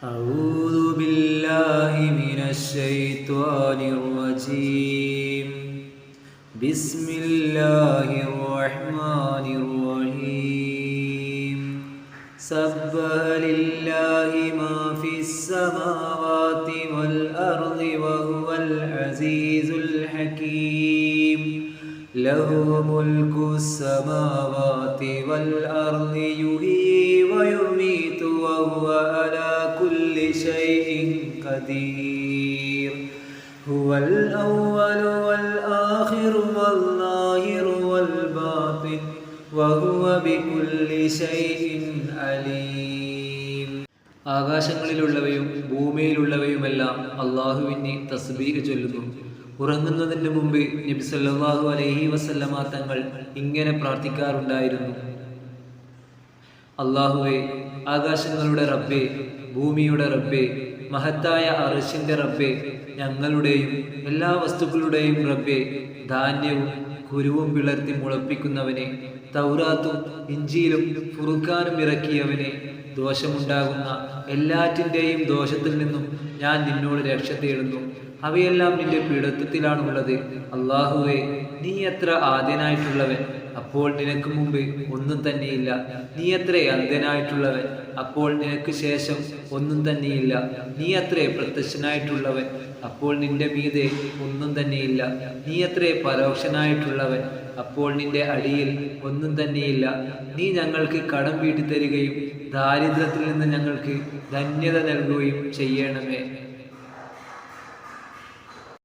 أعوذ بالله من الشيطان الرجيم. بسم الله الرحمن الرحيم. سبح لله ما في السماوات والأرض وهو العزيز الحكيم. له ملك السماوات والأرض يحيي ويميت وهو على كل شيء قدير. هو الأول والآخر والظاهر والباطن وهو بكل شيء عليم. ആകാശങ്ങളിലുള്ളവയും ഭൂമിയിലുള്ളവയുമെല്ലാം അള്ളാഹുവിനെ തസ്ബീഹ് ചൊല്ലുന്നു. ഉറങ്ങുന്നതിന് മുമ്പ് നബി സല്ലല്ലാഹു അലൈഹി വസല്ലമ തങ്ങൾ ഇങ്ങനെ പ്രാർത്ഥിക്കാറുണ്ടായിരുന്നു: അല്ലാഹുവേ, ആകാശങ്ങളുടെ റബ്ബേ, ഭൂമിയുടെ റബ്ബേ, മഹത്തായ അർശിന്റെ റബ്ബേ, ഞങ്ങളുടെയും എല്ലാ വസ്തുക്കളുടെയും റബ്ബേ, ധാന്യവും കുരുവും പിളർത്തി മുളപ്പിക്കുന്നവനെ, തൗറാത്തും ഇഞ്ചീലും ഫുർഖാനും ഇറക്കിയവനെ, ദോഷമുണ്ടാകുന്ന എല്ലാറ്റിൻ്റെയും ദോഷത്തിൽ നിന്നും ഞാൻ നിന്നോട് രക്ഷ തേടുന്നു. അവയെല്ലാം നിന്റെ പിടുത്തത്തിലാണുള്ളത്. അല്ലാഹുവേ, നീ എത്ര ആദ്യനായിട്ടുള്ളവൻ, അപ്പോൾ നിനക്ക് മുമ്പ് ഒന്നും തന്നെയില്ല. നീ എത്ര അന്ത്യനായിട്ടുള്ളവൻ, അപ്പോൾ നിനക്ക് ശേഷം ഒന്നും തന്നെയില്ല. നീ എത്ര പ്രത്യക്ഷനായിട്ടുള്ളവൻ, അപ്പോൾ നിന്റെ മീതെ ഒന്നും തന്നെയില്ല. നീ എത്ര പരോക്ഷനായിട്ടുള്ളവൻ, അപ്പോൾ നിന്റെ അടിയിൽ ഒന്നും തന്നെയില്ല. നീ ഞങ്ങൾക്ക് കടം വീട്ടിത്തരികയും ദാരിദ്ര്യത്തിൽ നിന്ന് ഞങ്ങൾക്ക് ധന്യത നൽകുകയും ചെയ്യണമേ.